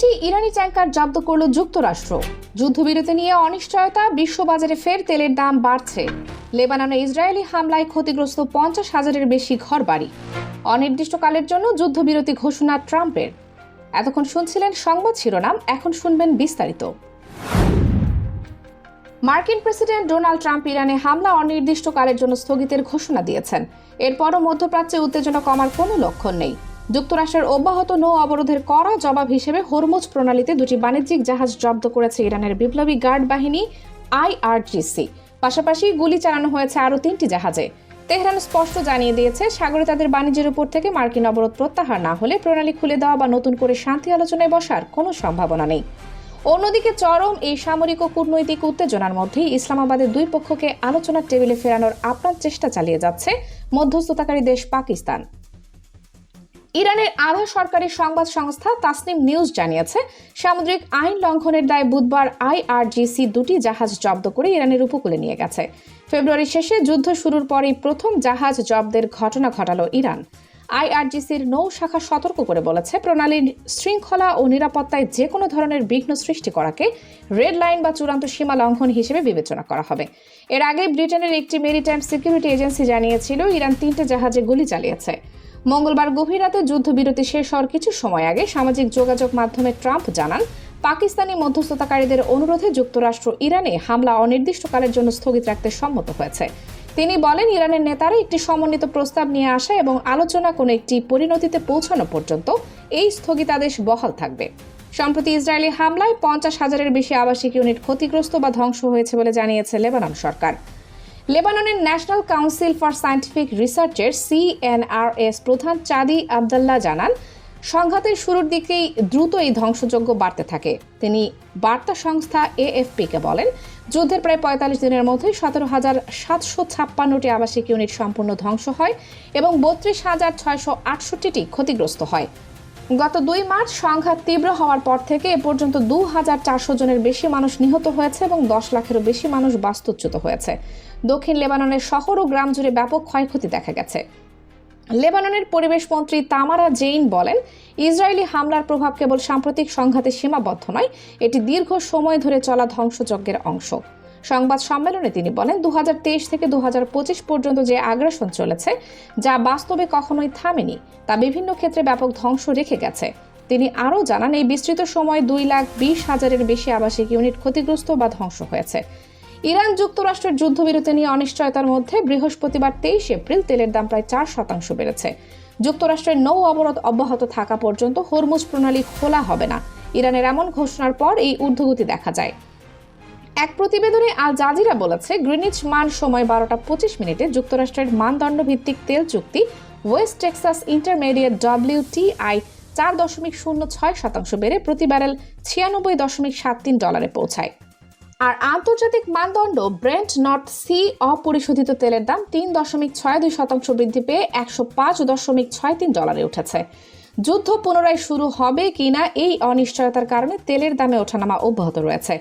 তিনটি ইরানি ট্যাঙ্কার জব্দ করল যুক্তরাষ্ট্র। যুদ্ধবিরতি নিয়ে অনিশ্চয়তা, বিশ্ববাজারে ফের তেলের দাম বাড়ছে। লেবাননে ইসরায়েলি হামলায় ক্ষতিগ্রস্ত 50,000-এর বেশি ঘরবাড়ি। অনির্দিষ্টকালের জন্য যুদ্ধবিরতি ঘোষণা ট্রাম্পের। এতক্ষণ শুনছিলেন সংবাদ শিরোনাম, এখন শুনবেন বিস্তারিত। মার্কিন প্রেসিডেন্ট ডোনাল্ড ট্রাম্প ইরানে হামলা অনির্দিষ্টকালের জন্য স্থগিতের ঘোষণা দিয়েছেন। এরপরও মধ্যপ্রাচ্যে উত্তেজনা কমার কোনো লক্ষণ নেই। যুক্তরাষ্ট্রের অব্যাহত নৌ অবরোধের কড়া জবাব হিসেবে হরমুজ প্রণালীতে দুটি বাণিজ্যিক জাহাজ জব্দ করেছে ইরানের বিপ্লবী গার্ড বাহিনী IRGC। পাশাপাশি গুলি চালানো হয়েছে আরও 3টি জাহাজে। তেহরান স্পষ্ট জানিয়ে দিয়েছে, সাগরে তাদের বাণিজ্যের উপর থেকে মার্কিন অবরোধ প্রত্যাহার না হলে প্রণালী খুলে দেওয়া বা নতুন করে শান্তি আলোচনায় বসার কোনো সম্ভাবনা নেই। অন্যদিকে চরম এই সামরিক ও কূটনৈতিক উত্তেজনার মধ্যেই ইসলামাবাদের দুই পক্ষকে আলোচনার টেবিলে ফেরানোর আপ্রাণ চেষ্টা চালিয়ে যাচ্ছে মধ্যস্থতাকারী দেশ পাকিস্তান। ইরানের আধা সরকারি সংবাদ সংস্থা তাসনিম নিউজ জানিয়েছে, সামুদ্রিক আইন লঙ্ঘনের দায়ে বুধবার IRGC দুটি জাহাজ জব্দ করে ইরানের উপকূলে নিয়ে গেছে। ফেব্রুয়ারি শেষে যুদ্ধ শুরুর পরই প্রথম জাহাজ জব্দের ঘটনা ঘটালো ইরান। IRGCর নৌ শাখা সতর্ক করে বলেছে, প্রণালীর শৃঙ্খলা ও নিরাপত্তায় যে কোনো ধরনের বিঘ্ন সৃষ্টি করাকে রেড লাইন বা চূড়ান্ত সীমা লঙ্ঘন হিসেবে বিবেচনা করা হবে। এর আগে ব্রিটেনের একটি মেরিটাইম সিকিউরিটি এজেন্সি জানিয়েছিল, ইরান 3টে জাহাজে গুলি চালিয়েছে। মঙ্গলবার গভীর রাতে যুদ্ধবিরতি শেষ হওয়ার কিছু সময় আগে সামাজিক যোগাযোগ মাধ্যমে ট্রাম্প জানান, পাকিস্তানি মধ্যস্থতাকারীদের অনুরোধে যুক্তরাষ্ট্র ইরানে হামলা অনির্দিষ্টকালের জন্য স্থগিত রাখতে সম্মত হয়েছে। তিনি বলেন, ইরানের নেতারা একটি সমন্বিত প্রস্তাব নিয়ে আসা এবং আলোচনা কোনো একটি পরিণতিতে পৌঁছানো পর্যন্ত এই স্থগিতাদেশ বহাল থাকবে। সম্প্রতি ইসরায়েলি হামলায় 50,000-এর বেশি আবাসিক ইউনিট ক্ষতিগ্রস্ত বা ধ্বংস হয়েছে বলে জানিয়েছে লেবানন সরকার। লেবাননের ন্যাশনাল কাউন্সিল ফর সায়েন্টিফিক রিসার্চের CNRS প্রধান চাদি আবদাল্লাহ জানান, সংঘাতের শুরুর দিকেই দ্রুত এই ধ্বংসযজ্ঞ বাড়তে থাকে। তিনি বার্তা সংস্থা AFP-কে বলেন, যুদ্ধের প্রায় 45 দিনের মধ্যেই 17,756টি আবাসিক ইউনিট সম্পূর্ণ ধ্বংস হয় এবং 32,668টি ক্ষতিগ্রস্ত হয়। গত 2 মার্চ সংঘাত তীব্র হওয়ার পর থেকে এ পর্যন্ত 2,400 জনের বেশি মানুষ নিহত হয়েছে এবং 10 লাখেরও বেশি মানুষ বাস্তুচ্যুত হয়েছে। দক্ষিণ লেবাননের শহর ও গ্রাম জুড়ে ব্যাপক ক্ষয়ক্ষতি দেখা গেছে। লেবাননের পরিবেশ মন্ত্রী তামারা জেইন বলেন, ইসরায়েলি হামলার প্রভাব কেবল সাম্প্রতিক সংঘাতে সীমাবদ্ধ নয়, এটি দীর্ঘ সময় ধরে চলা ধ্বংসযজ্ঞের অংশ। সংবাদ সম্মেলনে তিনি বলেন, 2023 থেকে 2025 পর্যন্ত যে আগ্রাসন চলেছে, যা বাস্তবে কখনোই থামেনি, তা বিভিন্ন ক্ষেত্রে ব্যাপক ধ্বংস রেখে গেছে। তিনি আরও জানান, এই বিস্তৃত সময় 2,20,000-এর বেশি আবাসিক ইউনিট ক্ষতিগ্রস্ত বা ধ্বংস হয়েছে। ইরান যুক্তরাষ্ট্রের যুদ্ধবিরতি নিয়ে অনিশ্চয়তার মধ্যে বৃহস্পতিবার 23 এপ্রিল তেলের দাম প্রায় 4% বেড়েছে। যুক্তরাষ্ট্রের নৌ অবরোধ অব্যাহত থাকা পর্যন্ত হরমুজ প্রণালী খোলা হবে না। ইরানের এমন ঘোষণার পর এই ঊর্ধ্বগতি দেখা যায়। এক প্রতিবেদনে আল জাজিরা বলেছে, গ্রিনিচ মান সময় 12:25 যুক্তরাষ্ট্রের মানদণ্ড ভিত্তিক তেল চুক্তি ওয়েস্ট টেক্সাস ইন্টারমিডিয়েট WTI 4.06% বেড়ে প্রতি ব্যারেল $96.73 পৌঁছায়। আর আন্তর্জাতিক মানদণ্ড ব্রেন্ট নর্থ সি অপরিশোধিত তেলের দাম 3.62% বৃদ্ধি পেয়ে $105.63 উঠেছে। যুদ্ধ পুনরায় শুরু হবে কিনা এই অনিশ্চয়তার কারণে তেলের দামে ওঠানামা অব্যাহত রয়েছে।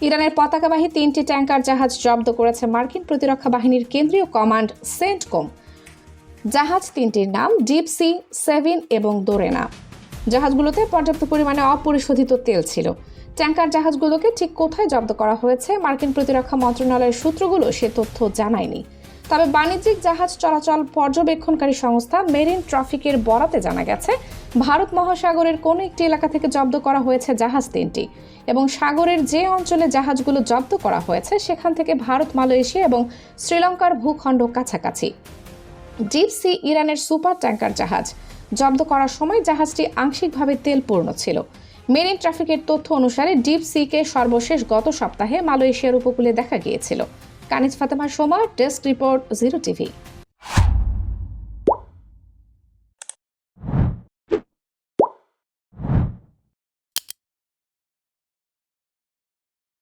ইরানের পতাকাবাহী 3টি ট্যাঙ্কার জাহাজ জব্দ করেছে মার্কিন প্রতিরক্ষা বাহিনীর কেন্দ্রীয় কমান্ড সেন্টকম। জাহাজ 3টির নাম ডিপ সি, সেভিন এবং দোরেনা। জাহাজগুলোতে পর্যাপ্ত পরিমাণে অপরিশোধিত তেল ছিল। ট্যাঙ্কার জাহাজগুলোকে ঠিক কোথায় জব্দ করা হয়েছে মার্কিন প্রতিরক্ষা মন্ত্রণালয়ের সূত্রগুলো সে তথ্য জানায়নি। তবে বাণিজ্যিক জাহাজ চলাচল পর্যবেক্ষণকারী সংস্থা মেরিন ট্রাফিকের বরাতে জানা গেছে, ভারত মহাসাগরের কোনো একটি এলাকা থেকে জব্দ করা হয়েছে জাহাজ 3টি এবং সাগরের যে অঞ্চলে জাহাজগুলো জব্দ করা হয়েছে সেখান থেকে ভারত, মালয়েশিয়া এবং শ্রীলঙ্কার ভূখণ্ড কাছাকাছি। ডিপ সি ইরানের সুপার ট্যাঙ্কার জাহাজ। জব্দ করার সময় জাহাজটি আংশিকভাবে তেলপূর্ণ ছিল। মেরিন ট্রাফিকের তথ্য অনুসারে ডিপ সিকে সর্বশেষ গত সপ্তাহে মালয়েশিয়ার উপকূলে দেখা গিয়েছিল। Kaniz Fatema Soma, desk report, 0 TV.